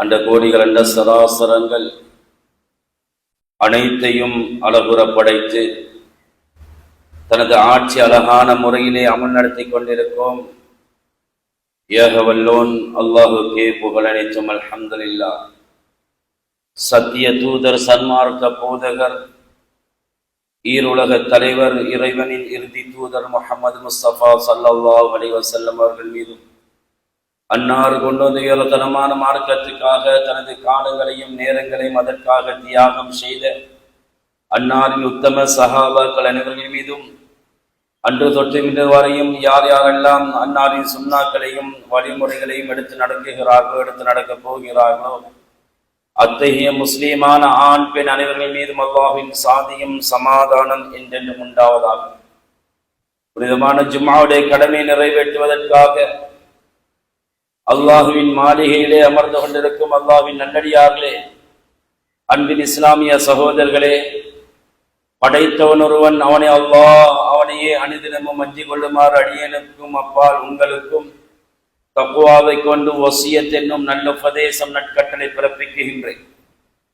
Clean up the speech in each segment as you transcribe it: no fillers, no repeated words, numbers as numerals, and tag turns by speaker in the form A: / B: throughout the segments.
A: அண்ட கோடிகள் அண்ட சராசரங்கள் அனைத்தையும் அழகுற படைத்து தனது ஆட்சி அழகான முறையிலே அமல் நடத்தி கொண்டிருக்கும் ஏகவல்லோன் அல்லாஹுக்கே புகழனைத்தும் அல்ஹம்துலில்லாஹ். சத்திய தூதர், சன்மார்க்க போதகர், ஈருலக தலைவர், இறைவனின் இறுதி தூதர் முஹம்மது முஸ்தபா ஸல்லல்லாஹு அலைஹி வஸல்லம் அவர்கள் மீதும் அன்னார் கொண்டு வந்த உயர்தரமான மார்க்கத்துக்காக தனது காலங்களையும் நேரங்களையும் அதற்காக தியாகம் செய்த அன்னாரின் உத்தம சஹாபாக்கள் அனைவர்கள் மீதும் அன்று தொற்று இன்று வரையும் யார் யாரெல்லாம் அன்னாரின் சுன்னாக்களையும் வழிமுறைகளையும் எடுத்து நடக்கப் போகிறார்களோ அத்தகைய முஸ்லீமான ஆண் பெண் அனைவர்கள் மீதும் அல்லாஹ்வின் சாந்தியும் சமாதானம் என்றென்றும் உண்டாவதாக. புனிதமான ஜும்ஆவுடைய கடமை நிறைவேற்றுவதற்காக அல்லாஹுவின் மாளிகையிலே அமர்ந்து கொண்டிருக்கும் அல்லாஹ்வின் நல்லடியார்களே, அன்பின் இஸ்லாமிய சகோதரர்களே, படைத்தவன் ஒருவன், அவனை அல்லாஹ், அவனையே அனுதினமும் அஞ்சிக் கொள்ளுமாறு அடியனுக்கும் அப்பால் உங்களுக்கும் தக்வாவை கொண்டு வசியத் என்னும் நல்ல உபதேசம் நற்கட்டளை பிறப்பிக்குகின்றேன்.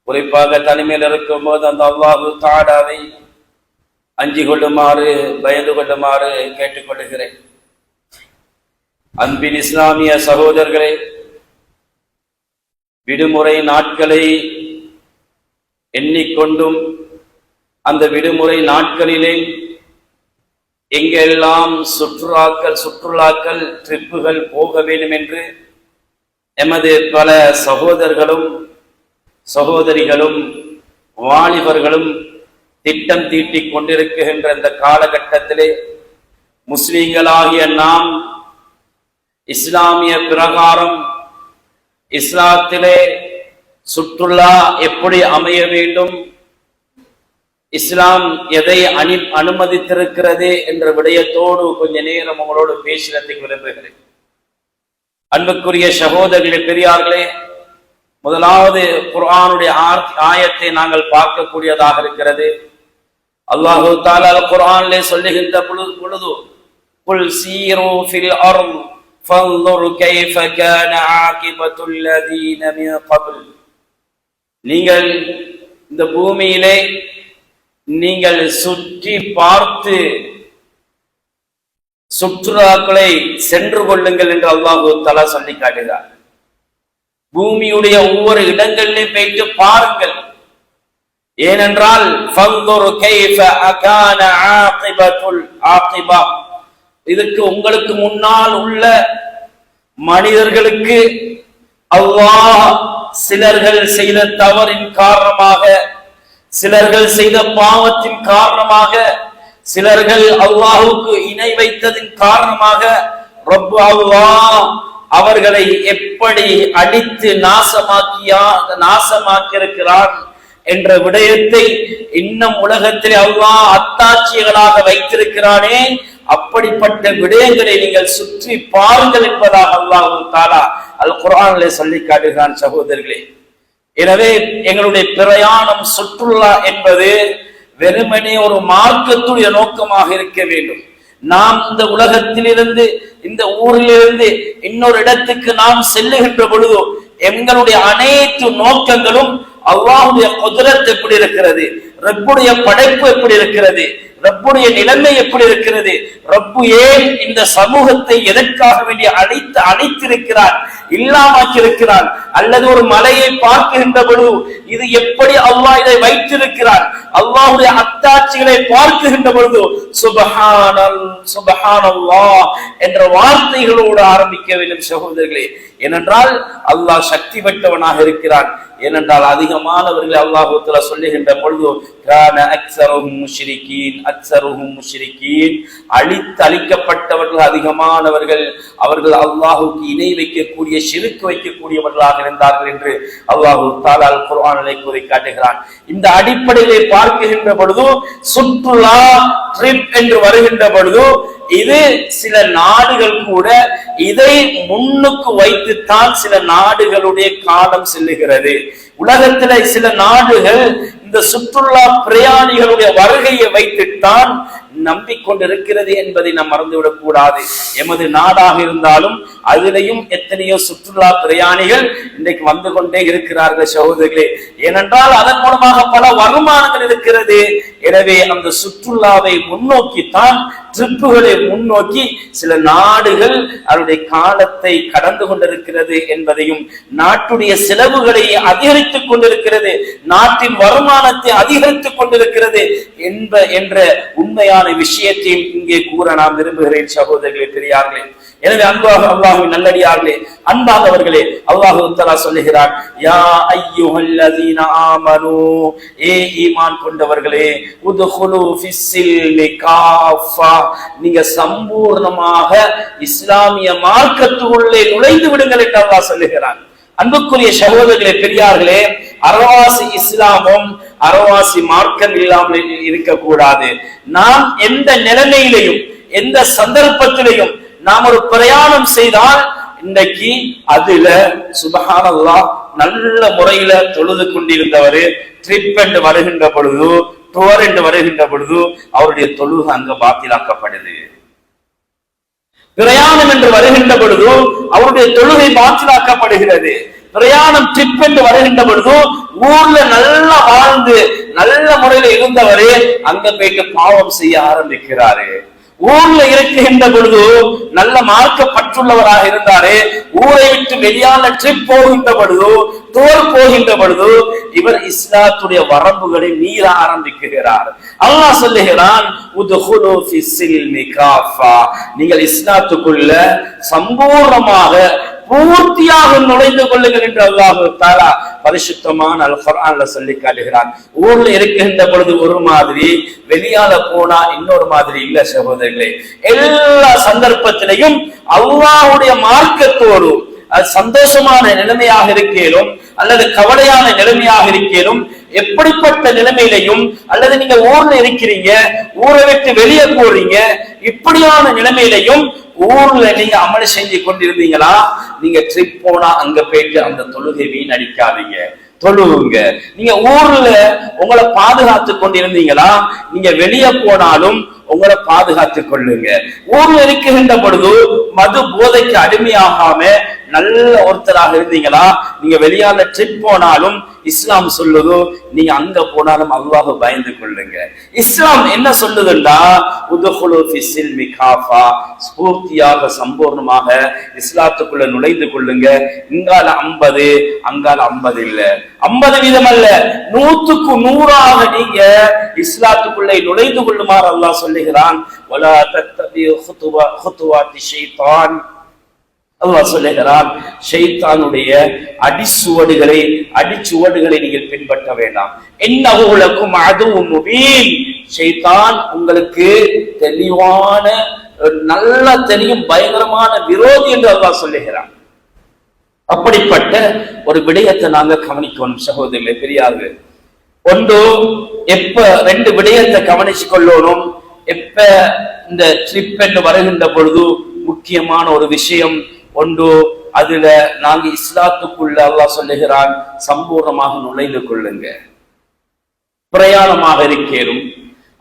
A: குறிப்பாக தனிமையில் இருக்கும் போது அந்த அல்லாஹு தஆலாவை அஞ்சிக் கொள்ளுமாறு பயந்து கொள்ளுமாறு கேட்டுக்கொள்கிறேன். அன்பின் இஸ்லாமிய சகோதரர்களே, விடுமுறை நாட்களை எண்ணிக்கொண்டும் அந்த விடுமுறை நாட்களிலே எங்கெல்லாம் சுற்றுலாக்கள் ட்ரிப்புகள் போக வேண்டும் என்று எமது பல சகோதரர்களும் சகோதரிகளும் வாலிபர்களும் திட்டம் தீட்டிக் கொண்டிருக்கின்ற இந்த காலகட்டத்திலே முஸ்லிம்களாகிய நாம் இஸ்லாமிய பிரகாரம் இஸ்லாத்திலே சுற்றுலா எப்படி அமைய வேண்டும், இஸ்லாம் எதை அனுமதித்திருக்கிறது என்ற விடயத்தோடு கொஞ்ச நேரம் உங்களோடு பேசுவதற்கு விரும்புகிறேன். அன்புக்குரிய சகோதரர்களே, பெரியார்களே, முதலாவது குர்ஆனுடைய ஆயத்தை நாங்கள் பார்க்கக்கூடியதாக இருக்கிறது. அல்லாஹு தஆலா குர்ஆனிலே சொல்லுகின்ற பொழுது குல் சீரு ஃபில் அர்த் ஃபன்ظுர் கைஃப கான ஆகிபத்துல் லதீன மின் கப்ல், நீங்கள் இந்த பூமியிலே நீங்கள் சுற்றி பார்த்து சுற்றுலாக்களை சென்று கொள்ளுங்கள் என்று அல்லாஹு தஆலா சொல்லி காட்டுகிறார். பூமியுடைய ஒவ்வொரு இடங்களிலும் போயிட்டு பாருங்கள். ஏனென்றால் ஃபன்ظுர் கைஃப கான ஆகிபத்துல் ஆகிபா, இதுக்கு உங்களுக்கு முன்னால் உள்ள மனிதர்களுக்கு அல்லாஹ் சிலர்கள் செய்த தவறின் காரணமாக, சிலர்கள் செய்த பாவத்தின் காரணமாக, சிலர்கள் அல்லாஹுக்கு இணை வைத்ததின் காரணமாக ரப்பு அல்லாஹ் அவர்களை எப்படி அடித்து நாசமாக்கியிருக்கிறான் என்ற விடயத்தை இன்னும் உலகத்திலே அல்லாஹ் அத்தாட்சிகளாக வைத்திருக்கிறானே, அப்படிப்பட்ட விடயங்களை நீங்கள் சுற்றி பாருங்கள் என்பதாக அல்லாஹ் தஆலா அல் குர்ஆனிலே சொல்லி காட்டுகிறான். சகோதரர்களே, எனவே எங்களுடைய பிரயாணம் சுற்றுலா என்பது வெறுமனே ஒரு மார்க்கத்துடைய நோக்கமாக இருக்க வேண்டும். நாம் இந்த உலகத்திலிருந்து, இந்த ஊரிலிருந்து இன்னொரு இடத்துக்கு நாம் செல்லுகின்ற பொழுது எங்களுடைய அனைத்து நோக்கங்களும் அல்லாஹ்வுடைய குத்ரத் எப்படி இருக்கிறது, ரப்புடைய படைப்பு எப்படி இருக்கிறது, ரப்புடைய நிலைமை எப்படி இருக்கிறது, ரப்பு ஏன் இந்த சமூகத்தை எதற்காக வேண்டிய அழைத்திருக்கிறான், இல்லாமாக்கியிருக்கிறான், அல்லது ஒரு மலையை பார்க்கின்ற பொழுது இது எப்படி அல்லாஹ் இதை வைத்திருக்கிறான், அல்லாஹ்வுடைய அத்தாட்சிகளை பார்க்கின்ற பொழுது சுப்ஹானல்லாஹ் என்ற வார்த்தைகளோடு ஆரம்பிக்க வேண்டும். சகோதரர்களே, ஏனென்றால் அல்லாஹ் சக்தி பெற்றவனாக இருக்கிறான். ஏனென்றால் அதிகமானவர்களை அல்லாஹ் தஆலா சொல்லுகின்ற பொழுது கான அக்ஸருஹும் முஷ்ரிகீன், அழிக்கப்பட்டவர்கள் அதிகமானவர்கள் அவர்கள் அல்லாஹுக்கு இணை வைக்கக்கூடிய, ஷிர்க் வைக்கக்கூடியவர்களாக இருந்தார்கள் என்று அல்லாஹ் தஆலா அல் குர்ஆனிலே கூறி காட்டுகிறான். இந்த அடிப்படையிலே பார்க்கின்ற பொழுது சுற்றுலா ட்ரிப் என்று வருகின்ற பொழுது இது சில நாடுகள் கூட இதை முன்னுக்கு வைத்துத்தான் சில நாடுகளுடைய காலம் செல்லுகிறது. உலகத்தில சில நாடுகள் இந்த சுற்றுலா பிரயாணிகளுடைய வருகையை வைத்துத்தான் நம்பிக்கொண்டிருக்கிறது என்பதை நாம் மறந்துவிடக் கூடாது. எமது நாடாக இருந்தாலும் அதிலையும் எத்தனையோ சுற்றுலா பிரயாணிகள் இன்றைக்கு வந்து கொண்டே இருக்கிறார்கள் சகோதரர்களே. ஏனென்றால் அதன் மூலமாக பல வருமானங்கள் இருக்கிறது. எனவே அந்த சுற்றுலாவை முன்னோக்கித்தான், ட்ரிப்புகளை முன்னோக்கி சில நாடுகள் அவருடைய காலத்தை கடந்து கொண்டிருக்கிறது என்பதையும், நாட்டுடைய செலவுகளை அதிகரித்துக் கொண்டிருக்கிறது, நாட்டின் வருமானத்தை அதிகரித்துக் கொண்டிருக்கிறது என்ற உண்மையான விஷயத்தையும் இங்கே கூற நாம் விரும்புகிறேன் சகோதரர்களே, பெரியார்களே. எனவே அல்லாஹ்வின் நல்லடியார்களே, அன்பானவர்களே, அல்லாஹ் தஆலா சொல்லுகிறார், யா அய்யுஹல்லதீன ஆமனூ, ஏ ஈமான் கொண்டவர்களே, உத்குலு ஃபிஸ்ஸில்மி காஃபா, நீங்க சம்பூர்ணமாக இஸ்லாமிய மார்க்கத்துக்குள்ளே நுழைந்து விடுங்கள் என்று அல்லாஹ் சொல்லுகிறார். அன்புக்குரிய சகோதரர்களே, பெரியார்களே, அறவாசி இஸ்லாமும் அறவாசி மார்க்கம் இல்லாமல் இருக்கக்கூடாது. நாம் எந்த நிலைமையிலையும் எந்த சந்தர்ப்பத்திலையும் நாம் ஒரு பிரயாணம் செய்தால் இன்றைக்கு அதுல சுப்ஹானல்லாஹ் நல்ல முறையில தொழுது கொண்டிருந்தவர் ட்ரிப் என்று வருகின்ற பொழுது, டூர் என்று வருகின்ற பொழுது அவருடைய தொழுகை அங்க பாத்திலாக்கப்படுது. பிரயாணம் என்று வருகின்ற பொழுது அவருடைய தொழுகை பாத்திலாக்கப்படுகிறது. பிரயாணம் ட்ரிப் என்று வருகின்ற பொழுது ஊர்ல நல்லா வாழ்ந்து நல்ல முறையில இருந்தவரே அங்க போயிட்டு பாவம் செய்ய ஆரம்பிக்கிறாரு. ஊர்ல இருக்கின்ற பொழுது நல்ல மார்க்கப்பட்டுள்ளவராக இருந்தாரே, ஊரை விட்டு வெளியான ட்ரிப் போகின்ற பொழுது, டூர் போகின்ற பொழுது இவர் இஸ்லாத்துடைய வரம்புகளை மீற ஆரம்பிக்கிறார். அல்லாஹ் சொல்லுகிறான், உத்குலு ஃபிஸ்ஸில்மி காஃபா, நீங்கள் இஸ்லாத்துக்குள்ள சம்பூர்ணமாக பூர்த்தியாக நுழைந்து கொள்ளுங்கள் என்று அல்லாஹ் தஆலா பரிசுத்தமான அல் குர்ஆன்ல சொல்லி காட்டுகிறான். ஊர்ல இருக்கின்ற பொழுது ஒரு மாதிரி, வெளியால போனா இன்னொரு மாதிரி இல்ல சகோதரர்களே. எல்லா சந்தர்ப்பத்திலையும் அல்லாஹ்வுடைய மார்க்கத்தோடு சந்தோஷமான நிலைமையாக இருக்கேனும் அல்லது கவலையான நிலைமையாக இருக்கேனும், எப்படிப்பட்ட நிலைமையிலையும், அல்லது நீங்க ஊர்ல இருக்கிறீங்க, ஊரை விட்டு வெளியே போறீங்க, இப்படியான நிலைமையிலையும் ஊர்ல நீங்க அமல் செஞ்சு கொண்டிருந்தீங்களா, நீங்க ட்ரிப் போனா அங்க போயிட்டு அந்த தொழுகை வீணடிக்காதீங்க, தொழுவுங்க. நீங்க ஊர்ல உங்களை பாதுகாத்து கொண்டிருந்தீங்களா, நீங்க வெளியே போனாலும் உங்களை பாதுகாத்துக் கொள்ளுங்க. ஊர்ல இருக்கின்ற பொழுது மது போதைக்கு அடிமையாகாம நல்ல ஒருத்தராக இருந்தீங்களா, நீங்க வெளியால ட்ரிப் போனாலும் இஸ்லாம் சொல்லுதோ நீங்க அங்க போனாலும் அல்லாஹ்வை பயந்து கொள்ளுங்க. இஸ்லாம் என்ன சொல்லுதுண்டா, உத்குலு ஃபிஸ்ஸில்மி காஃபா, பூர்த்தியாக சம்பூர்ணமாக இஸ்லாத்துக்குள்ள நுழைந்து கொள்ளுங்க. இங்கால 50 அங்கால 50 இல்ல, 50% அல்ல, 100க்கு 100ஆக நீங்க இஸ்லாத்துக்குள்ளே நுழைந்து கொள்ளுமாறு அல்லாஹ் சொல்லுகிறான். வலா தத்தபியு குதுவாத்தி ஷைத்தான், அல்லாஹ் சொல்லுகிறான், ஷைத்தானுடைய அடிச்சுவடுகளை நீங்கள் பின்பற்ற வேண்டாம். இன்னஹு லக்கும் அதுவும் முபீன், ஷைத்தான் உங்களுக்கு தெளிவான நல்ல தெரியும் பயங்கரமான விரோதி என்று அல்லாஹ் சொல்லுகிறான். அப்படிப்பட்ட ஒரு விடயத்தை நாங்க கவனிக்கணும் சகோதரர்களே, பெரியார்கள். ஒன்று, எப்ப 2 விடயத்தை கவனிச்சு கொள்ளணும். எப்ப இந்த ட்ரிப் என்று வருகின்ற பொழுது முக்கியமான ஒரு விஷயம் ஒன்று, அதுல நாங்க இஸ்லாத்துக்குள்ள அல்லாஹ் சொல்லுகிறான் சம்பூர்ணமாக நுழைந்து கொள்ளுங்க. பிரயாணமாக இருக்கேனும்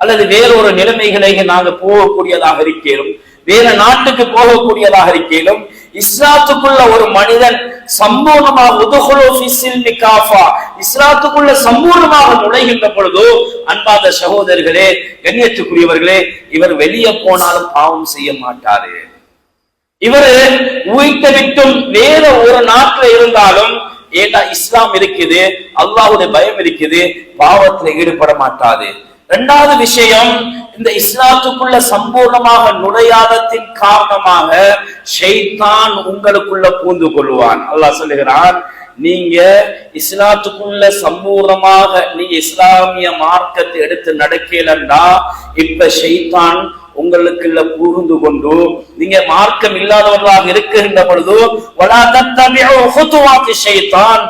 A: அல்லது வேறொரு நிலைமைகளை நாங்க போகக்கூடியதாக இருக்கேனும், வேற நாட்டுக்கு போகக்கூடியதாக இருக்கேனும், இஸ்லாத்துக்குள்ள ஒரு மனிதன் சம்பூர்ணமாக உத்குலு ஃபிஸ்ஸில்மி காஃபா, இஸ்லாத்துக்குள்ள சம்பூர்ணமாக நுழைகின்ற பொழுது அன்பார்ந்த சகோதரர்களே, கண்ணியத்துக்குரியவர்களே, இவர் வெளியே போனாலும் பாவம் செய்ய மாட்டாரு. இவரு வீட்டை விட்டும் வேற ஒரு நாட்டில் இருந்தாலும், ஏன்னா இஸ்லாம் இருக்குது, அல்லாஹ்வுடைய பயம் இருக்குது, பாவத்தில் ஈடுபட மாட்டாது. 2வது விஷயம், இந்த இஸ்லாத்துக்குள்ள சம்பூர்ணமாக நுழையாதத்தின் காரணமாக ஷைத்தான் உங்களுக்குள்ள பூந்து கொள்வான். அல்லாஹ் சொல்லுகிறான், நீங்க இஸ்லாத்துக்குள்ள சம்பூர்ணமாக நீங்க இஸ்லாமிய மார்க்கத்தை எடுத்து நடக்கலண்டா இப்ப ஷைத்தான் உங்களுக்குள்ள புகுந்து கொண்டு நீங்க மார்க்கம் இல்லாதவர்களாக இருக்கின்ற பொழுது வலா தத்தபிஉ குதுவாத்தி ஷைத்தான்,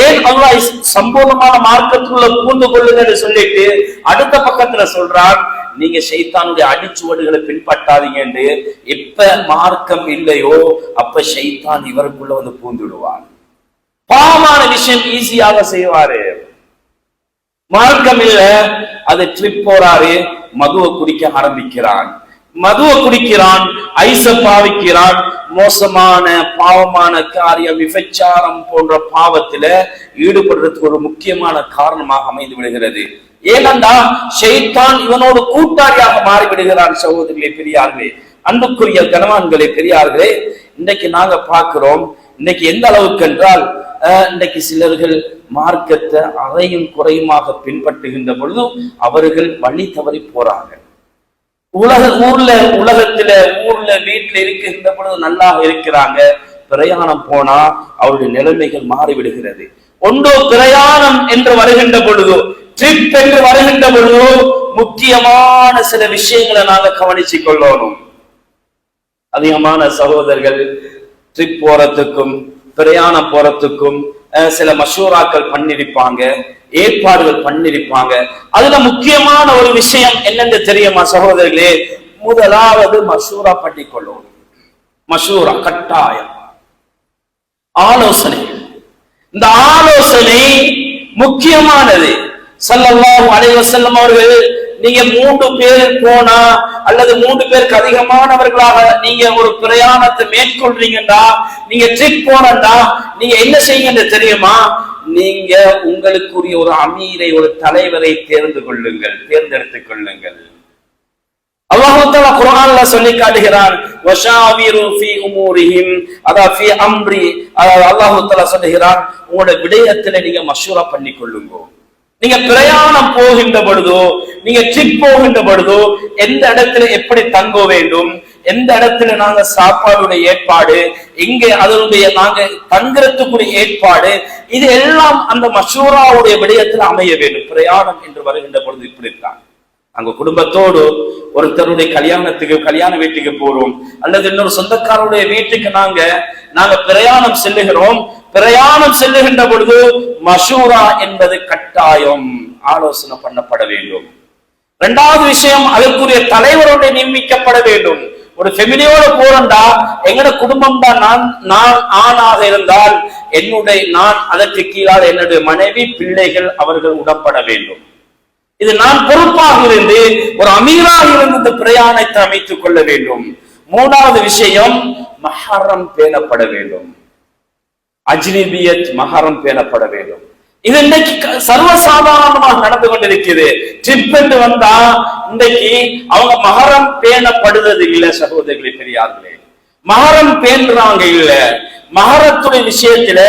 A: ஏன் அல்லாஹ் சம்பூர்ணமான மார்க்கத்துக்குள்ள புகுந்து கொள்ளுங்கன்னு சொல்லிட்டு அடுத்த பக்கத்துல சொல்றான், நீங்க ஷைத்தானுடைய அடிச்சுவடுகளை பின்பற்றாதீங்க என்று. எப்ப மார்க்கம் இல்லையோ அப்ப ஷைத்தான் இவருக்குள்ள வந்து பூந்துடுவான். பாவமான விஷயம் ஈஸியாக செய்வாரு. மார்க்கம் இல்ல. அது ட்ரிப் போறாரு, மதுவை குடிக்க ஆரம்பிக்கிறான், மதுவை குடிக்கிறான், ஐச பாவிக்கிறான், மோசமான பாவமான காரியம் விபச்சாரம் போன்ற பாவத்தில ஈடுபடுறதுக்கு ஒரு முக்கியமான காரணமாக அமைந்து விடுகிறது. ஏனென்றா ஷைத்தான் இவனோடு கூட்டாளியாக மாறிவிடுகிறான். சகோதரிகளே, பெரியார்களே, அன்புக்குரிய கனவான்களே, பெரியார்களே, இன்னைக்கு நாங்க பார்க்கிறோம், இன்னைக்கு எந்த அளவுக்கு என்றால் இன்னைக்கு சிலர்கள் மார்க்கத்தை அறையும் குறையுமாக பின்பற்றுகின்ற பொழுது அவர்கள் வழி தவறி போறாங்க. உலகத்துல ஊர்ல வீட்டுல இருக்கின்ற பொழுது நல்லா இருக்கிறாங்க, பிரயாணம் போனா அவருடைய நிலைமைகள் மாறிவிடுகிறது. ஒன்றோ பிரயாணம் என்று வருகின்ற பொழுதோ, ட்ரிப் என்று வருகின்ற பொழுதோ முக்கியமான சில விஷயங்களை நாங்க கவனிச்சு கொள்ளணும். அதிகமான சகோதரர்கள் ட்ரிப் போறதுக்கும் பிரயாணம் போறதுக்கும் சில மஷூராக்கள் பண்ணிருப்பாங்க, ஏற்பாடுகள் பண்ணிருப்பாங்க. அதுல முக்கியமான ஒரு விஷயம் என்னன்னு தெரியுமா சகோதரர்களே? முதலாவது மஷூரா பண்ணிக்கொள்ளும். மஷூரா கட்டாயம், ஆலோசனை. இந்த ஆலோசனை முக்கியமானது. ஸல்லல்லாஹு அலைஹி வஸல்லம் அவர்கள், நீங்க 3 பேர் போனா அல்லது 3 பேருக்கு அதிகமானவர்களாக நீங்க ஒரு பிரயாணத்தை மேற்கொள்றீங்கடா, நீங்க ட்ரிப் போனடா, நீங்க என்ன செய்யுங்க தெரியுமா? நீங்க உங்களுக்குரிய ஒரு அமீரை, ஒரு தலைவரை தேர்ந்தெடுத்துக் கொள்ளுங்கள். அல்லாஹ் தஆலா குர்ஆன்ல சொல்லி காட்டுகிறான், வஷாவிரு ஃபீ உமூரிஹிம், அதாவது ஃபீ அம்ரி. அல்லாஹ் தஆலா சொல்லுகிறான், உங்களுடைய விடயத்திலே நீங்க மஷூரா பண்ணி கொள்ளுங்க. நீங்க பிரயாணம் போகின்ற பொழுதோ, நீங்க ட்ரிப் போகின்ற பொழுதோ, எந்த இடத்துல எப்படி தங்க வேண்டும், எந்த இடத்துல நாங்க சாப்பாடுடைய ஏற்பாடு, இங்க அதனுடைய நாங்க தங்குறதுக்குரிய ஏற்பாடு, இது எல்லாம் அந்த மஷூராவுடைய விடயத்தில் அமைய வேண்டும். பிரயாணம் என்று வருகின்ற பொழுது இப்படித்தான். அங்க குடும்பத்தோடு ஒருத்தருடைய கல்யாண வீட்டுக்கு போறோம், அல்லது இன்னொரு சொந்தக்காரருடைய வீட்டுக்கு நாங்க பிரயாணம் செல்லுகிறோம். பிரயாணம் செல்லுகின்ற பொழுது மஷூரா என்பது கட்டாயம், ஆலோசனை பண்ணப்பட வேண்டும். இரண்டாவது விஷயம், அதற்குரிய தலைவருடைய நியமிக்கப்பட வேண்டும். ஒரு ஃபெமிலியோட போறண்டா, எங்கட குடும்பம் தான், நான் ஆணாக இருந்தால் நான் அதற்கு கீழாக என்னுடைய மனைவி, பிள்ளைகள், அவர்கள் உடன்பட வேண்டும். இது நான் பொறுப்பாக இருந்து ஒரு அமீராக இருந்து இந்த பிரயாணத்தை அமைத்துக் கொள்ள வேண்டும். மூணாவது விஷயம், மஹரம் பேணப்பட வேண்டும். அஜ்னபியத் மஹரம் பேணப்பட வேண்டும். இது இன்னைக்கு சர்வசாதாரணமாக நடந்து கொண்டிருக்கிறது. ட்ரிப் என்று வந்தா இன்னைக்கு அவங்க மஹரம் பேணப்படுவது இல்லை. சகோதரர்களே, பெரியார்களே, மஹரம் பேணுறாங்க இல்ல. மஹரத்துடைய விஷயத்துல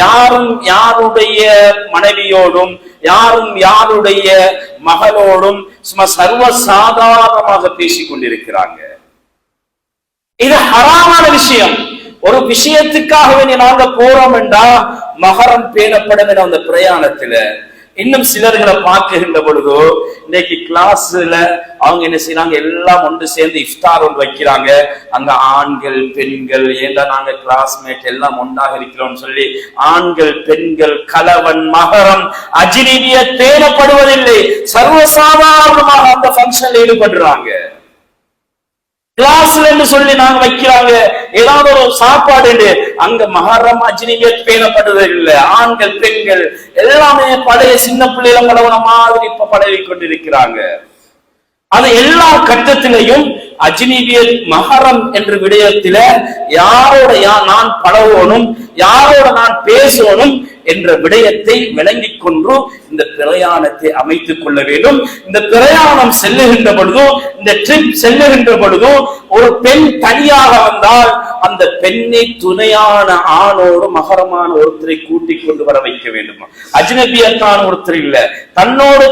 A: யாரும் யாருடைய மனைவியோடும், யாரும் யாருடைய மகளோடும் சும்மா சர்வசாதாரணமாக பேசிக் கொண்டிருக்கிறாங்க. இது ஹராமான விஷயம். ஒரு விஷயத்துக்காக நாங்க போறோம் என்றா மஹரம் பேணப்படும் அந்த பிரயாணத்துல. இன்னும் சிலர்களை பார்க்கின்ற பொழுதோ, இன்னைக்கு கிளாஸ்ல அவங்க என்ன செய்யறாங்க, எல்லாம் ஒன்று சேர்ந்து இஃப்தார் ஒன்று வைக்கிறாங்க. அங்க ஆண்கள் பெண்கள், ஏண்டா நாங்க கிளாஸ்மேட் எல்லாம் ஒன்றாக இருக்கிறோம் சொல்லி ஆண்கள் பெண்கள் கலவன் மஹரம் அஜ்னபிய பேணப்படுவதில்லை. சர்வசாதாரணமாக அந்த ஃபங்க்ஷன்ல ஈடுபடுறாங்க. கிளாஸ்ல என்று சொல்லி நாங்க வைக்கிறாங்க, ஏதாவது ஒரு சாப்பாடு, அங்க மஹரம் அஜ்னபியத் பேணப்படுவது இல்லை. ஆண்கள் பெண்கள் எல்லாமே பழைய சின்ன பிள்ளைகளை பழவன மாதிரி இப்ப பழகி கொண்டிருக்கிறாங்க. அது எல்லா கட்டத்திலையும் அஜ்னபியத் மஹரம் என்ற விடயத்தில யாரோட நான் பழகணும், யாரோட நான் பேசணும் என்ற விடயத்தை விளங்கிக் கொண்டு இந்த பிரயாணத்தை அமைத்துக் கொள்ள வேண்டும். இந்த பிரயாணம் செல்லுகின்ற பொழுதோ, இந்த ட்ரிப் செல்லுகின்ற பொழுதோ, ஒரு பெண் தனியாக வந்தால் அந்த பெண்ணை துணையான ஆணோடு மகரமான ஒருத்தரை கூட்டிக் கொண்டு வர வைக்க வேண்டும். அஜ்னபியத்தான ஒருத்தர் இல்ல, தன்னோடு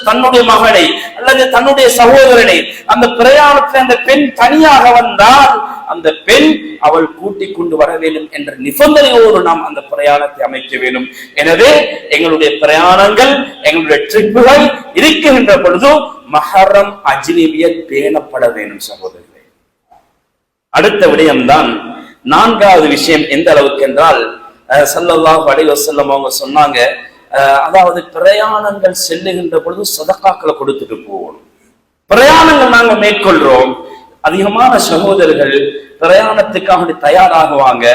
A: தன்னுடைய மகனை அல்லது தன்னுடைய சகோதரனை அந்த பிரயாணத்தில் அந்த பெண் தனியாக வந்தால் அந்த பெண் அவள் கூட்டிக் கொண்டு வர வேண்டும் என்ற நிபந்தனையோடு நாம் அந்த பிரயாணத்தை அமைக்க வேண்டும். எனவே எங்களுடைய பிரயாணங்கள், எங்களுடைய ட்ரிப்புகள் இருக்கின்ற பொழுது மஹரம் அஜ்னபியத் பேணப்பட வேண்டும். சகோதரர்களே, அடுத்த விடயம்தான் நான்காவது விஷயம். எந்த அளவுக்கு என்றால், ஸல்லல்லாஹு அலைஹி வஸல்லம் அவங்க சொன்னாங்க, அதாவது பிரயாணங்கள் செல்லுகின்ற பொழுது சதகாக்களை கொடுத்துட்டு போகணும். பிரயாணங்கள் நாங்க மேற்கொள்றோம். அதிகமான சகோதரர்கள் பிரயாணத்துக்காக தயாராகுவாங்க.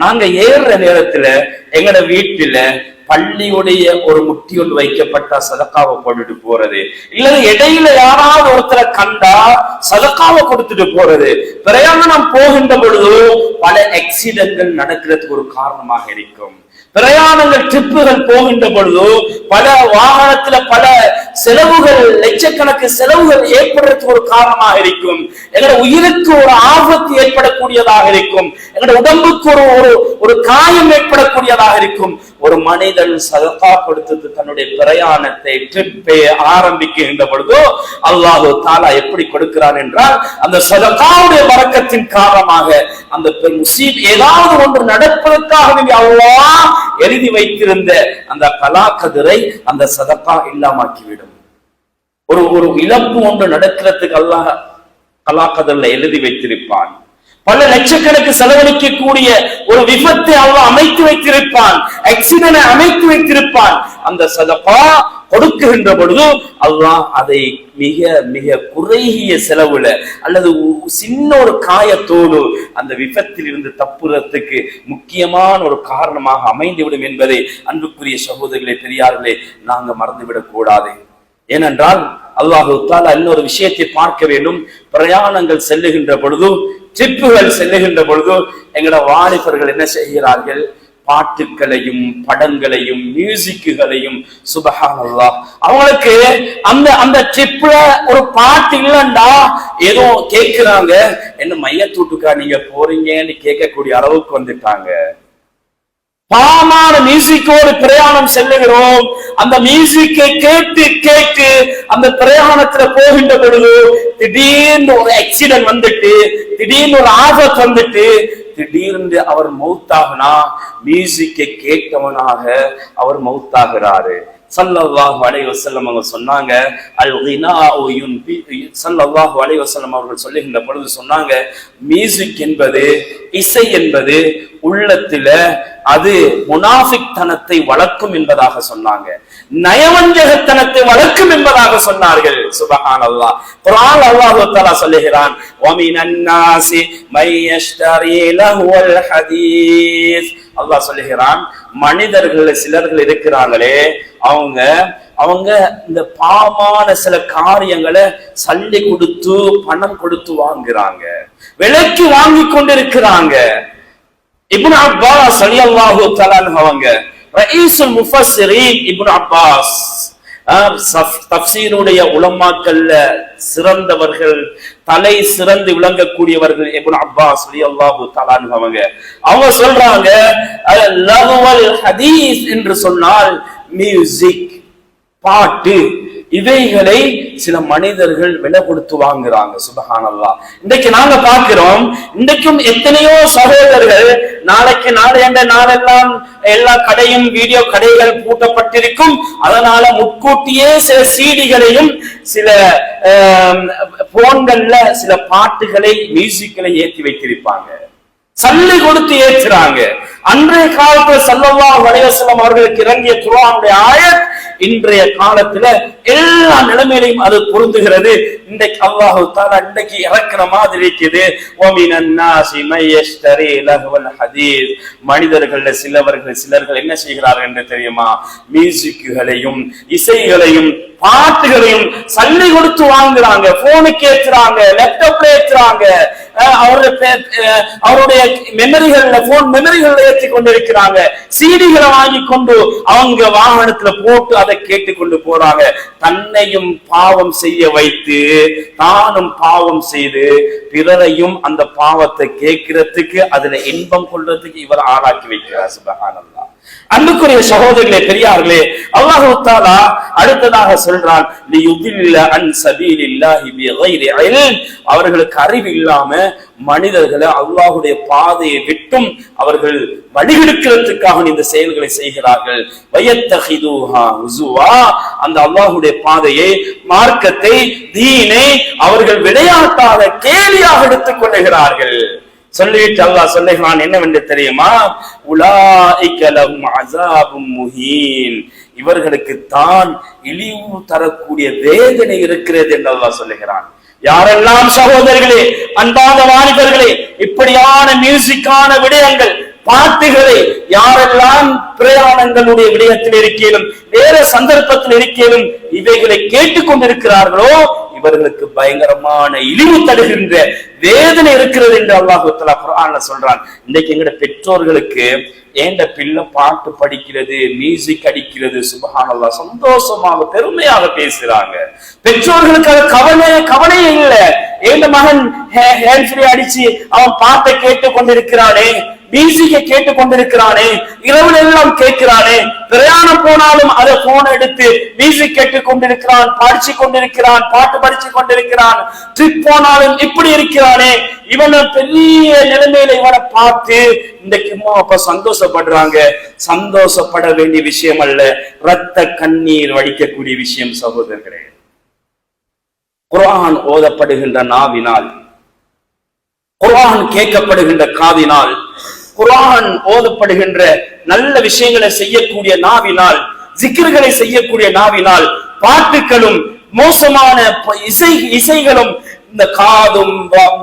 A: நாங்க ஏறுற நேரத்துல எங்கட வீட்டுல பள்ளியுடைய ஒரு முட்டி ஒன்று வைக்கப்பட்டா சதக்காவை போட்டுட்டு போறது, இல்லது இடையில யாராவது ஒருத்தரை கண்டா சதக்காவை கொடுத்துட்டு போறது, பிரயாணம் போகின்ற பொழுது பல ஆக்சிடென்ட்கள் நடக்கிறதுக்கு ஒரு காரணமாக இருக்கும். பிரயாணங்கள் ட்ரிப்புகள் போகின்ற பொழுது பல வாகனத்துல பல செலவுகள், லட்சக்கணக்கு செலவுகள் ஏற்படுறதுக்கு ஒரு காரணமாக இருக்கும். எங்களோட உயிருக்கு ஒரு ஆபத்து ஏற்படக்கூடியதாக இருக்கும். எங்களோட உடம்புக்கு ஒரு காயம் ஏற்படக்கூடியதாக இருக்கும். ஒரு மனிதன் சதகா கொடுத்து தன்னுடைய பிரயாணத்தை ட்ரிப்பை ஆரம்பிக்கின்ற பொழுது அல்லாஹ் தஆலா எப்படி கொடுக்கிறான் என்றால், அந்த சதகாவுடைய பரக்கத்தின் காரணமாக அந்த முசீப் ஏதாவது ஒன்று நடப்பதற்காக அல்லாஹ் எழுதி வைத்திருந்த அந்த கலா கதிரை அந்த சதகா இல்லாமாக்கிவிடும். ஒரு இழப்பு ஒன்று நடக்கிறதுக்கு அல்லாஹ் கலா கதிரில் எழுதி வைத்திருப்பான். பல லட்சக்கணக்கு செலவழிக்கக்கூடிய ஒரு விபத்தை அல்லாஹ் அமைத்து வைத்திருப்பான், ஆக்சிடென்ட் அமைத்து வைத்திருப்பான். அந்த சதகா கொடுக்குகின்ற பொழுது அல்லாஹ் அதை மிக மிக குறுகிய செலவுல அல்லது சின்ன ஒரு காயத்தோடு அந்த விபத்தில் இருந்து தப்புறதுக்கு முக்கியமான ஒரு காரணமாக அமைந்துவிடும் என்பதை அன்புக்குரிய சகோதரர்களே, பெரியார்களே, நாங்க மறந்துவிடக் கூடாது. ஏனென்றால் அல்லாஹு தஆலா இன்னொரு விஷயத்தை பார்க்க வேண்டும். பிரயாணங்கள் செல்லுகின்ற பொழுது, ட்ரிப்புகள் செல்லுகின்ற பொழுது எங்களோட வாலிபர்கள் என்ன செய்கிறார்கள்? பாட்டுகளையும் படங்களையும் மியூசிக்குகளையும், சுபஹானல்லாஹ், அவங்களுக்கு அந்த ட்ரிப்ல ஒரு பாட்டு இல்லைண்டா ஏதோ கேட்கிறாங்க, என்ன மையத்தூட்டுக்கா நீங்க போறீங்கன்னு கேட்கக்கூடிய அளவுக்கு வந்துட்டாங்க. பாமான மியூசிக்கோடு பிரயாணம் செல்லுகிறோம். அந்த மியூசிக்கை கேட்டு கேட்டு அந்த பிரயாணத்துல போகின்ற பொழுது திடீர்னு ஒரு ஆக்சிடென்ட் வந்துட்டு, திடீர்னு ஒரு ஆபத்து வந்துட்டு, திடீர்னு அவர் மௌத்தாகுனா மியூசிக்கை கேட்டவனாக அவர் மௌத்தாகிறாரு. ஸல்லல்லாஹு அலைஹி வஸல்லம் அவங்க சொன்னாங்க, அல் கினாஉ யுன்பி, ஸல்லல்லாஹு அலைஹி வஸல்லம் அவர்கள் சொல்லுகின்ற பொழுது சொன்னாங்க, மியூசிக் என்பது, இசை என்பது உள்ளத்தில அது முனாஃபிக் தனத்தை வளர்க்கும் என்பதாக சொன்னாங்க, நயவஞ்சகத்தனத்தை வளர்க்கும் என்பதாக சொன்னார்கள். சுப்ஹானல்லாஹ். குர்ஆன் அல்லாஹ் தஆலா சொல்லுகிறான், வமினன் நாஸி மை யஷ்தரி லஹுல் ஹதீஸ். அல்லாஹ் சொல்லுகிறான், மனிதர்கள் சிலர்கள் இருக்கிறாங்களே, அவங்க இந்த பாவமான சில காரியங்களை சல்லி கொடுத்து பணம் கொடுத்து வாங்குறாங்க, விலைக்கு வாங்கி கொண்டிருக்கிறாங்க. இப்னு அப்பாஸ் ரலியல்லாஹு தஆலா அவங்க ரயீசுல் முஃபஸ்ஸிரீன் இப்னு அப்பாஸ், தஃப்சீருடைய உலமாக்கள்ல சிறந்தவர்கள், தலை சிறந்து விளங்கக்கூடியவர்கள் இப்னு அப்பாஸ் ரலியல்லாஹு தஆலா அவங்க சொல்றாங்க, லஹுவல் ஹதீஸ் என்று சொன்னால் மியூசிக், பாட்டு, இவைகளை சில மனிதர்கள் விலை கொடுத்து வாங்குறாங்க. சுப்ஹானல்லாஹ். இன்றைக்கு நாங்க பார்க்கிறோம், இன்றைக்கும் எத்தனையோ சகோதரர்கள், நாளைக்கு நாளென்ற நாளெல்லாம் எல்லா கடையும் வீடியோ கடைகள் பூட்டப்பட்டிருக்கும். அதனால முன்கூட்டியே சில சீடிகளையும் சில போன்கள்ல சில பாட்டுகளை மியூசிக்களை ஏற்றி வைத்திருப்பாங்க, சல்லி கொடுத்து ஏற்றுறாங்க. அன்றைய காலத்துல ஸல்லல்லாஹு அலைஹி வஸல்லம் அவர்களுக்கு இறங்கிய குர்ஆனுடைய ஆயத் இன்றைய காலத்துல எல்லா நிலைமையிலும் அது பொருந்துகிறது. இன்றைக்கு அல்லாஹ் தஆலா இன்றைக்கு இறக்குற மாதிரி இருக்குது, வமினன் நாஸி மை யஷ்தரி லஹுல் ஹதீஸ். மனிதர்கள் சிலர்கள் என்ன செய்கிறார்கள் என்று தெரியுமா? மியூசிக்குகளையும் இசைகளையும் பாட்டுகளையும் சல்லி கொடுத்து வாங்குறாங்க, போனுக்கு ஏற்றுறாங்க, லேப்டாப்ல ஏற்றுறாங்க, அவருடைய மெமரிகள்ல, போன் மெமரிகள்ல ஏற்றி கொண்டிருக்கிறாங்க, சீடிகளை வாங்கி கொண்டு அவங்க வாகனத்துல போட்டு அதை கேட்டுக்கொண்டு போறாங்க. தன்னையும் பாவம் செய்ய வைத்து தானும் பாவம் செய்து பிறரையும் அந்த பாவத்தை கேட்கிறதுக்கு, அதுல இன்பம் கொள்றதுக்கு இவர் ஆளாக்கி வைக்கிறார். சுப்ஹானல்லாஹ். அன்புக்குரிய சகோதரர்களே, பெரியார்களே, அல்லாஹ் தஆலா அடுத்ததாக சொல்றான், லியுதில்ல அன் சபீலில்லாஹி பிகைரி இல்ம். அவர்களுக்கு அறிவு இல்லாம மனிதர்களை அல்லாஹ்வுடைய பாதையை விட்டும் அவர்கள் வழிகெடுக்கிறதுக்காக இந்த செயல்களை செய்கிறார்கள். வயத்தஹிதுஹா ஹுஸுவா. அந்த அல்லாஹ்வுடைய பாதையை, மார்க்கத்தை, தீனை அவர்கள் விளையாட்டாக கேலியாக எடுத்துக் கொள்ளுகிறார்கள். சொல்லிட்டு அல்லாஹ் சொல்லுகிறான் என்னவென்று தெரியுமா? உலாயிக லஹும் அஸாபும் முஹீன். இவர்களுக்கு தான் இழிவு தரக்கூடிய வேதனை இருக்கிறது என்று அல்லாஹ் சொல்லுகிறான். யாரெல்லாம் சகோதரர்களே, அன்பான வாலிபர்களே, இப்படியான மியூசிக்கான விடயங்கள், பாட்டுகளை யாரெல்லாம் பிரயாணங்களுடைய விடயத்தில் இருக்கையிலும் வேற சந்தர்ப்பத்தில் இருக்கையிலும் இவைகளை கேட்டுக்கொண்டிருக்கிறார்களோ இவர்களுக்கு பயங்கரமான இழிவு தருகின்ற வேதனை இருக்கிறது என்று அல்லாஹ் தஆலா குர்ஆன்ல சொல்றான். இன்னைக்கு எங்கட பெற்றோர்களுக்கு ஏண்ட பிள்ளை பாட்டு படிக்கிறது, மியூசிக் அடிக்கிறது, சுப்ஹானல்லாஹ் சந்தோஷமாக பெருமையாக பேசுறாங்க. பெற்றோர்களுக்கு அது கவலையே இல்லை. ஏண்ட மகன் ஹேண்ட் ஃப்ரீ அடிச்சு அவன் பாட்டை கேட்டு கொண்டிருக்கிறானே, மியூசிக்கை கேட்டு கொண்டிருக்கிறானே, இரவுல எல்லாம் கேட்கிறானே, பிரயாணம் போனாலும் அதை போன் எடுத்து மியூசிக் கேட்டு கொண்டிருக்கிறான், படிச்சு கொண்டிருக்கிறான், பாட்டு படிச்சு கொண்டிருக்கிறான், ட்ரிப் போனாலும் இப்படி இருக்கிறானே, இவனை பெரிய நிலைமையில இவனை பார்த்து இன்றைக்கு அம்மா அப்பா சந்தோஷப்படுறாங்க. சந்தோஷப்பட வேண்டிய விஷயம் அல்ல, ரத்த கண்ணீர் வடிக்கக்கூடிய விஷயம் சகோதரர்களே. குர்ஆன் ஓதப்படுகின்ற நாவினால், குர்ஆன் கேட்கப்படுகின்ற காதினால், குர்ஆன் ஓதப்படுகின்ற நல்ல விஷயங்களை செய்யக்கூடிய நாவினால், ஜிக்ர்களை செய்யக்கூடிய நாவினால், பாட்டுகளும் மோசமான இசைகளும் இந்த காதும்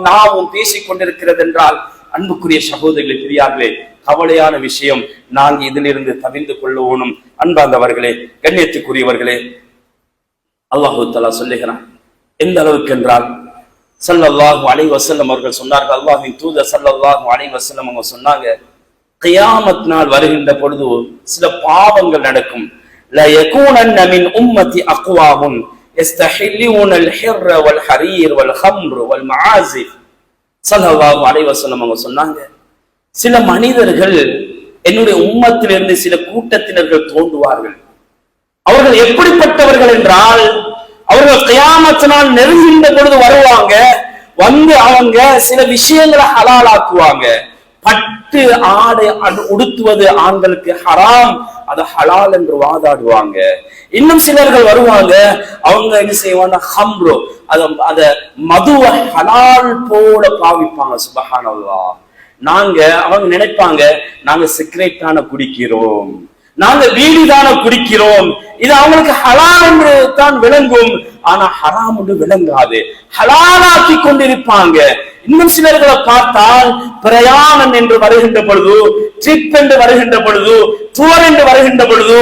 A: நாவும் பேசிக் கொண்டிருக்கிறது என்றால், அன்புக்குரிய சகோதரர்களே, பெரியார்களே, கவலையான விஷயம். நாங்கள் இதிலிருந்து தவிர்த்து கொள்ளவும். அன்பார்ந்தவர்களே, கண்ணியத்துக்குரியவர்களே, அல்லாஹு தஆலா சொல்லுகிறான். எந்த அளவுக்கு என்றால், ஸல்லல்லாஹு அலைஹி வஸல்லம் அவர்கள் சொன்னார்கள், அல்லாஹ்வின் தூதர் ஸல்லல்லாஹு அலைஹி வஸல்லம் அவங்க சொன்னாங்க, கியாமத் நாள் வருகின்ற பொழுது சில பாவங்கள் நடக்கும். லா யகூனன்ன மின் உம்மத்தி அக்வாமுன் யஸ்தஹில்லூனல் ஹிர்ர வல் ஹரீர் வல் ஹம்ர் வல் மஆசிஃப். ஸல்லல்லாஹு அலைஹி வஸல்லம் அவங்க சொன்னாங்க, சில மனிதர்கள் என்னுடைய உம்மத்திலிருந்து சில கூட்டத்தினர்கள் தோன்றுவார்கள். அவர்கள் எப்படிப்பட்டவர்கள் என்றால், அவர்கள் கியாமத் நாள் நெருங்கின்ற பொழுது வருவாங்க. வந்து அவங்க சில விஷயங்களை ஹலாலாக்குவாங்க. பட்டு ஆடை உடுத்துவது ஆண்களுக்கு ஹராம், அது ஹலால் என்று வாதாடுவாங்க. இன்னும் சிலர்கள் வருவாங்க, அவங்க என்ன செய்வாங்க, ஹம்ரோ அத மதுவை ஹலால் போல பாவிப்பாங்க. சுப்ஹானல்லாஹ். அவங்க நினைப்பாங்க, நாங்க சிகரெட் தானே குடிக்கிறோம், நாங்க வீடு தானே குடிக்கிறோம், இது அவங்களுக்கு ஹலால் என்று தான் விளங்கும், ஆனா ஹராம் என்று விளங்காது, ஹலாலாக்கி கொண்டிருப்பாங்க. இன்னும் சிலர்களை பார்த்தால் பிரயாணம் என்று வருகின்ற பொழுது, ட்ரிப் என்று வருகின்ற பொழுது, டூர் என்று வருகின்ற பொழுது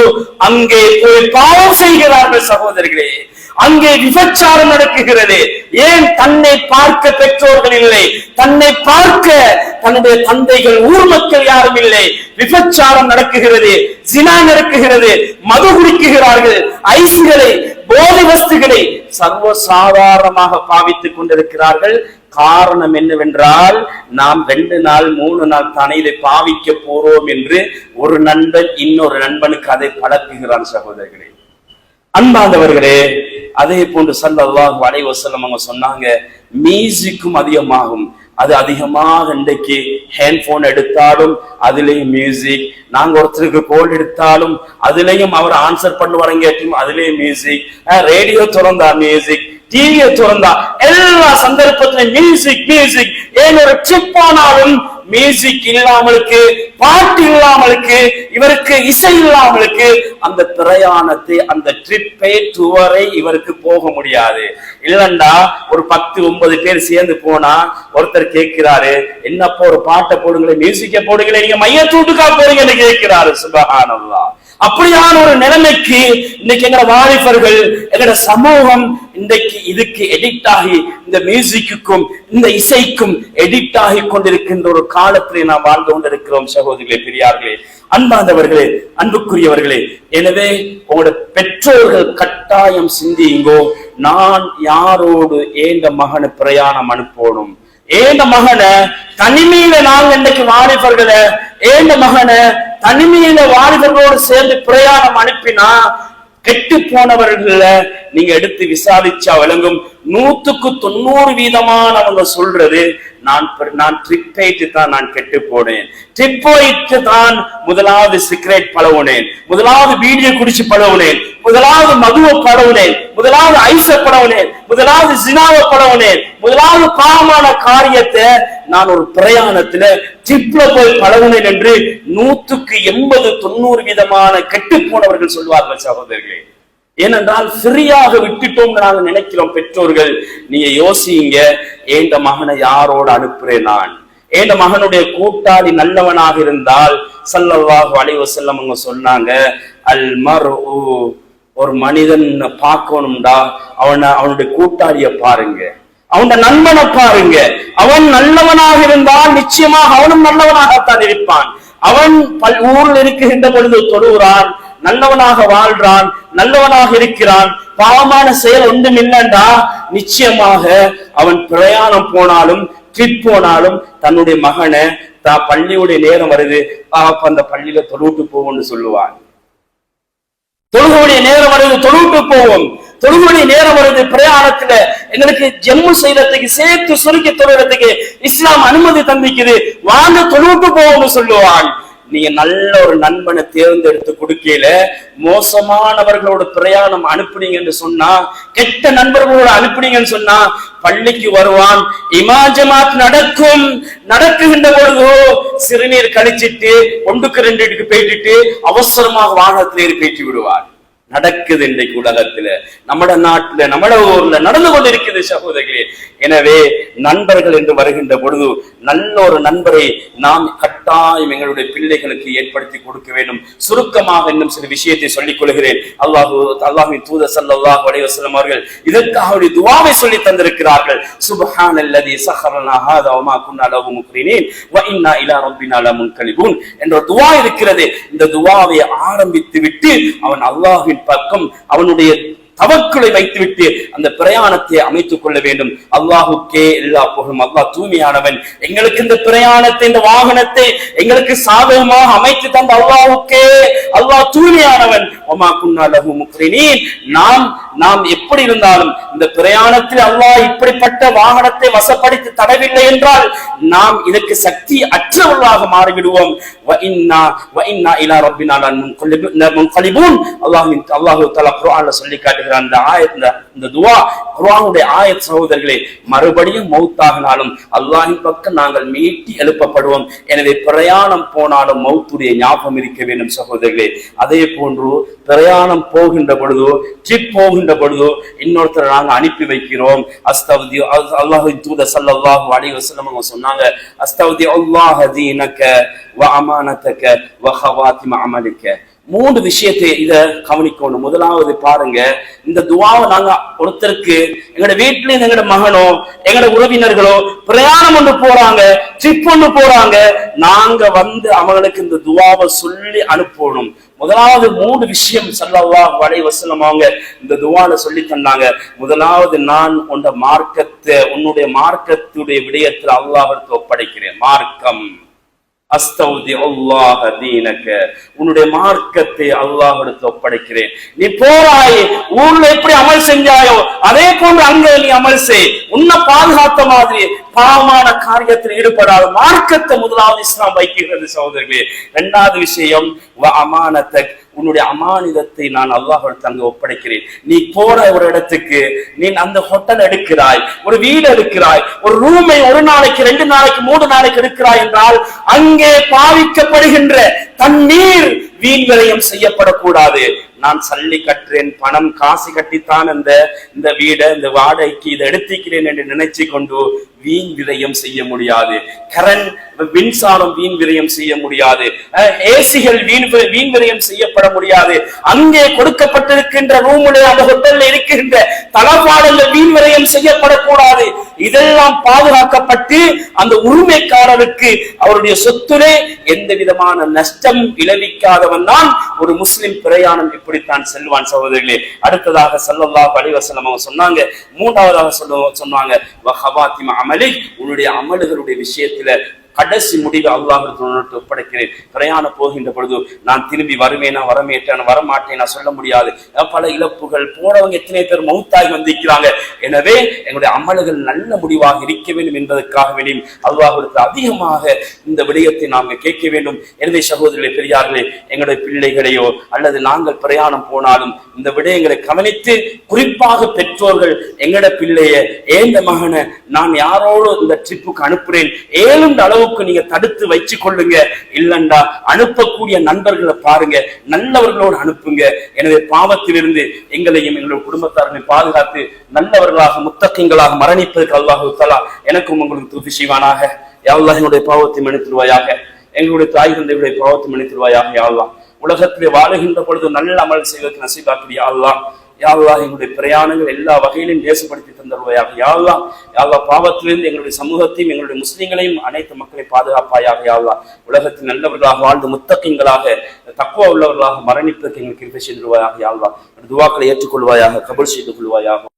A: அங்கே போய் பாவம் செய்கிறார்கள் சகோதரர்களே. அங்கே விபச்சாரம் நடக்குகிறது. ஏன்? தன்னை பார்க்க பெற்றோர்கள் இல்லை, தன்னை பார்க்க தன்னுடைய தந்தைகள், ஊர் மக்கள் யாரும் இல்லை. விபச்சாரம் நடக்குகிறது, ஜினா நடக்குகிறது, மது குடிக்குகிறார்கள், ஐஸ்களை, போதை வஸ்துகளை சர்வசாதாரணமாக பாவித்துக் கொண்டிருக்கிறார்கள். காரணம் என்னவென்றால், நாம் 2 நாள் 3 நாள் தனையிலே பாவிக்க போறோம் என்று ஒரு நண்பன் இன்னொரு நண்பனுக்கு அதை பழக்குகிறான். சகோதரர்களே, அன்பாந்தவர்களே, அதே போன்று ஸல்லல்லாஹு அலைஹி வஸல்லம் அவங்க சொன்னாங்க, மியூசிக்கும் அதிகமாகும். அது அதிகமாக இன்றைக்கு ஹேண்ட்போன் எடுத்தாலும் அதுலயும் மியூசிக், நாங்க ஒருத்தருக்கு கோல் எடுத்தாலும் அதுலயும் அவர் ஆன்சர் பண்ணுவாங்க, அதுலயும் மியூசிக், ரேடியோ திறந்தா மியூசிக், டிவியை திறந்தா எல்லா சந்தர்ப்பத்திலும் மியூசிக் மியூசிக். ஏன்? ஒரு ட்ரிப் போனாலும் மியூசிக் இல்லாமலுக்கு, பாட்டு இல்லாமலுக்கு, இவருக்கு இசை இல்லாமலுக்கு அந்த பிரயாணத்தை, அந்த ட்ரிப்பை, டூரை இவருக்கு போக முடியாது. இல்லண்டா ஒரு 10-9 பேர் சேர்ந்து போனா ஒருத்தர் கேட்கிறாரு, என்னப்போ ஒரு பாட்டை போடுங்களேன், மியூசிக்கை போடுங்களேன், நீங்க மையத்தூட்டுக்கா போறீங்கன்னு கேட்கிறாரு. சுப்ஹானல்லாஹ். அப்படியான ஒரு நிலைமைக்கு இன்னைக்கு எங்க வாலிபர்கள், எங்கட சமூகம் இன்றைக்கு இதுக்கு எடிக்ட் ஆகி, இந்த மியூசிக்குக்கும் இந்த இசைக்கும் எடிக்ட் ஆகி கொண்டிருக்கின்ற ஒரு காலத்திலே நாம் வாழ்ந்து கொண்டிருக்கிறோம். சகோதரிகளே, பெரியார்களே, அன்பாந்தவர்களே, அன்புக்குரியவர்களே, எனவே உங்களோட பெற்றோர்கள் கட்டாயம் சிந்தியுங்கோ, நான் யாரோடு ஏந்த மகனை பிரயாணம் அனுப்பணும், ஏந்த மகனை தனிமையில, நாங்க இன்னைக்கு வாலிபர்களை ஏந்த மகனை தனிமையில வாலிபர்களோடு சேர்ந்து பிரயாணம் அனுப்பினா, கெட்டு போனவர்கள நீங்க எடுத்து விசாரிச்சா விளங்கும். 100% சொல்றது, நான் ட்ரிப் போயிட்டு தான் நான் கெட்டு போனேன், ட்ரிப் போயிட்டு தான் முதலாவது சிகரெட் பழவுனேன், முதலாவது வீடியோ குடிச்சு பழவுனேன், முதலாவது மதுவை பழவுனேன், முதலாவது ஐச பழவுனேன், முதலாவது ஜினாவை பழவுனேன், முதலாவது பாவமான காரியத்தை நான் ஒரு பிரயாணத்துல ட்ரிப்ல போய் பழவுனேன் என்று 180-90% கெட்டு போனவர்கள் சொல்வார்கள். சகோதரர்களே, ஏனென்றால் ஃப்ரீயாக விட்டுட்டோம் நாங்க நினைக்கிறோம் பெற்றோர்கள். நீங்க யோசிங்க, ஏண்ட மகனை யாரோடு அனுப்புறேன், நான் என் மகனுடைய கூட்டாளி நல்லவனாக இருந்தால் ஸல்லல்லாஹு அலைஹி வஸல்லம் அவங்க சொன்னாங்க, அல் மர்உ, ஒரு மனிதன் பார்க்கணும்டா அவனுடைய கூட்டாளிய பாருங்க, அவனுடைய நண்பனை பாருங்க. அவன் நல்லவனாக இருந்தால் நிச்சயமாக அவனும் நல்லவனாகத்தான் இருப்பான். அவன் ஊரில் இருக்கின்ற பொழுது தொழுகிறான், நல்லவனாக வாழ்றான், நல்லவனாக இருக்கிறான், பாவமான செயல் ஒன்றும் இல்லைண்டா நிச்சயமாக அவன் பிரயாணம் போனாலும் ட்ரிப் போனாலும் தன்னுடைய மகனை பள்ளியுடைய நேரம் வருது, அந்த பள்ளியில தொழுவிட்டு போவோம்னு சொல்லுவான். தொழுகையுடைய நேரம் வருது, தொழுவிட்டு போவோம். தொழுகையுடைய நேரம் வருது, பிரயாணத்துல எங்களுக்கு ஜம்மு செய்யறதுக்கு சேர்த்து சுருக்கி தொழுறதுக்கு இஸ்லாம் அனுமதி தந்திக்குது, வாங்க தொழுவிட்டு போவோம்னு சொல்லுவான். நீங்க நல்ல ஒரு நண்பனை தேர்ந்தெடுத்து கொடுக்கல, மோசமானவர்களோட பிரயாணம் அனுப்புனீங்கன்னு சொன்னா, கெட்ட நண்பர்களோட அனுப்புனீங்கன்னு சொன்னா பள்ளிக்கு வருவான், இமாஜமாத் நடக்குகின்ற பொழுதோ சிறுநீர் கழிச்சிட்டு 1-2 போயிட்டு அவசரமாக வாகனத்தில் ஏறி பேச்சு விடுவான். நடக்குது இன்றைக்கு உலகத்துல, நம்மட நாட்டுல, நம்மட ஊர்ல நடந்து கொண்டிருக்கிறது சகோதரர்களே. எனவே நண்பர்கள் என்று வருகின்ற பொழுது நல்ல ஒரு நண்பரை நாம் கட்டாயம் எங்களுடைய பிள்ளைகளுக்கு ஏற்படுத்தி கொடுக்க வேண்டும். சுருக்கமாக இன்னும் சில விஷயத்தை சொல்லிக் கொள்கிறேன். அல்லாஹ்வின் தூதர் ஸல்லல்லாஹு அலைஹி வஸல்லம் அவர்கள் இதற்காக துஆவை சொல்லி தந்திருக்கிறார்கள். சுப்ஹானல்லதி ஸஹரனா ஹாதா வமா குன்னா லஹு முக்ரினீன் வ இன்னா இலா ரப்பினா லமுன்கலிபூன் என்ற துஆ இருக்கிறது. இந்த துஆவை ஆரம்பித்து விட்டு அவன் அல்லாஹ்வின் பக்கம் அவனுடைய தவக்குலை வைத்துவிட்டு அந்த பிரயாணத்தை அமைத்துக் கொள்ள வேண்டும். அல்லாஹுக்கே எல்லா புகழும். அல்லாஹ் தூய்மையானவன். எங்களுக்கு இந்த பிரயாணத்தை, இந்த வாகனத்தை எங்களுக்கு சாதகமாக அமைத்து தந்த அல்லாஹுக்கே அல்லாஹ் தூய்மையானவன். வமா குன்னா லஹு முக்ரினீன், நாம் எப்படி இருந்தாலும் இந்த பிரயாணத்தில் அல்லாஹ் இப்படிப்பட்ட வாகனத்தை வசப்படுத்தி தரவில்லை என்றால் நாம் இதற்கு சக்தி அற்றவர்களாக மாறிவிடுவோம். வ இன்னா இலா ரப்பினா லமுன்கலிபூன் அல்லாஹ் தஆலா குர்ஆன்ல சொல்லி காட்டுகிறார். அந்த ஆயத், இந்த துஆ குர்ஆனுடைய ஆயத் சகோதரர்களே, மறுபடியும் மௌத்தாகினாலும் அல்லாஹ்வின் பக்கம் நாங்கள் மீட்டி எழுப்பப்படுவோம். எனவே பிரயாணம் போனாலும் மௌத்துடைய ஞாபகம் இருக்க வேண்டும் சகோதரர்களே. அதே போன்று பிரயாணம் போகின்ற பொழுதோ, ட்ரிப் போகின்ற பொழுதோ இன்னொருத்தரை நாங்கள் அனுப்பி வைக்கிறோம். அஸ்தவ்தி, அல்லாஹ்வின் தூதர் ஸல்லல்லாஹு அலைஹி வஸல்லம் அவங்க சொன்னாங்க, அஸ்தவ்தி அல்லாஹ் தீனக வ அமானதக வ ஹவாத்திம அமலிக. 3 விஷயத்தை இத கவனிக்கணும். முதலாவது பாருங்க, இந்த துஆவை நாங்க ஒருத்தருக்கு எங்கட வீட்டுல இருந்து எங்கட மகனோ எங்கட உறவினர்களோ பிரயாணம் ஒன்று போறாங்க, ட்ரிப் ஒன்று போறாங்க, நாங்க வந்து அவங்களுக்கு இந்த துஆவை சொல்லி அனுப்பணும். முதலாவது 3 விஷயம் ஸல்லல்லாஹு அலைஹி வஸல்லம் அவங்க இந்த துஆல சொல்லி தந்தாங்க. முதலாவது, நான் உன்னுடைய மார்க்கத்துடைய விடயத்தில் அல்லாஹ்விற்கு ஒப்படைக்கிறேன். மார்க்கம், அஸ்தௌதி அல்லாஹ் தீனக, உன்னுடைய மார்க்கத்தை அல்லாஹ்விற்கு ஒப்படைக்கிறேன். நீ போறாய், ஊர்ல எப்படி அமல் செஞ்சாயோ அதே போன்று அங்க நீ அமல் செய். உன்னை பாதுகாத்த மாதிரி பாவமான காரியத்தில் ஈடுபடாத மார்க்கத்தை முதலாவது இஸ்லாம் வைக்கிறது சகோதரர்களே. 2வது விஷயம், வ அமானதக், உன்னுடைய அமானிதத்தை நான் அல்லாஹ்விற்கு அங்க ஒப்படைக்கிறேன். நீ போற ஒரு இடத்துக்கு, நீ அந்த ஹோட்டல் எடுக்கிறாய், ஒரு வீடு எடுக்கிறாய், ஒரு ரூமை 1 நாளைக்கு 2 நாளைக்கு 3 நாளைக்கு எடுக்கிறாய் என்றால் அங்கே பாவிக்கப்படுகின்ற தண்ணீர் வீண் விரயம் செய்யப்படக்கூடாது. நான் சல்லி கட்டுறேன், பணம் காசு கட்டித்தான் இந்த வீடை, இந்த வாடகைக்கு இதை எடுத்துக்கிறேன் என்று நினைச்சு கொண்டு வீண் விரயம் செய்ய முடியாது. கரண்ட், மின்சாரம் வீண் விரயம் செய்ய முடியாது. ஏசிகள் வீண் விரயம் செய்யப்பட முடியாது. அங்கே கொடுக்கப்பட்டிருக்கின்ற ரூமுடைய அந்த ஹோட்டல்ல இருக்கின்ற தளபாடங்கள் வீண் விரயம் செய்யப்படக்கூடாது. இதெல்லாம் பாதுகாக்கப்பட்டு அந்த உரிமைக்காரருக்கு அவருடைய சொத்துலே எந்த விதமான நஷ்டம் விளைவிக்காதவன் தான் ஒரு முஸ்லிம் பிரயாணம் இப்படித்தான் செல்வான் சகோதரர்களே. அடுத்ததாக ஸல்லல்லாஹு அலைஹி வஸல்லம் அவங்க சொன்னாங்க, 3வதாக சொன்னாங்க, வ ஹவாத்திம அமலிக், உன்னுடைய அமல்களுடைய விஷயத்துல கடைசி முடிவு அல்லாஹ்விற்கு ஒப்படைக்கிறேன். பிரயாணம் போகின்ற பொழுது நான் திரும்பி வருவேனா வரமாட்டேன் சொல்ல முடியாது. பல இழப்புகள், போனவங்க எத்தனை பேர் மௌத்தாகி வந்திருக்கிறாங்க. எனவே எங்களுடைய அமல்கள் நல்ல முடிவாக இருக்க வேண்டும் என்பதற்காக வேண்டியும் அல்லாஹ்விற்கு அதிகமாக இந்த விடயத்தை நாங்கள் கேட்க வேண்டும். எனவே சகோதரர்களே, பெரியார்களே, எங்களுடைய பிள்ளைகளையோ அல்லது நாங்கள் பிரயாணம் போனாலும் இந்த விடயங்களை கவனித்து, குறிப்பாக பெற்றோர்கள் எங்கட பிள்ளைய, ஏந்த மகனை நான் யாரோடு இந்த ட்ரிப்புக்கு அனுப்புறேன், 7 அளவு நீங்க தடுத்து வச்சு கொள்ளுங்க. இல்லண்டா அனுப்பக்கூடிய நண்பர்களை பாருங்க, நல்லவர்களோடு அனுப்புங்க. எனவே பாவத்திலிருந்து எங்களையும் எங்களுடைய குடும்பத்தார்களையும் பாதுகாத்து நல்லவர்களாக முத்தகங்களாக மரணிப்பதற்கு அல்லாஹ் தஆலா எனக்கும் உங்களுக்கு தௌஃபீக் செய்வானாக. யா அல்லாஹ் என்னுடைய பாவத்தை மன்னித்துருவாயாக, எங்களுடைய தாய் தந்தையுடைய பாவத்தை மன்னித்துருவாயாக. யா அல்லாஹ் உலகத்திலே வாழுகின்ற பொழுது நல்ல அமல் செய்வதற்கு நசீபாக்கு யா அல்லாஹ். யா அல்லாஹ் எங்களுடைய பிரயாணங்கள் எல்லா வகையிலும் நேசப்படுத்தி தந்தருவாயாக. யா அல்லாஹ். யா அல்லாஹ் பாவத்திலிருந்து எங்களுடைய சமூகத்தையும் எங்களுடைய முஸ்லிம்களையும் அனைத்து மக்களை பாதுகாப்பாயாக. யா அல்லாஹ் உலகத்தில் நல்லவர்களாக வாழ்ந்து முத்தகீன்களாக தக்வா உள்ளவர்களாக மரணிப்பதற்கு எங்களுக்கு கிருபை செய்து தருவாயாக. யா அல்லாஹ் துஆக்களை ஏற்றுக்கொள்வாயாக, கபூல் செய்து கொள்வாயாக.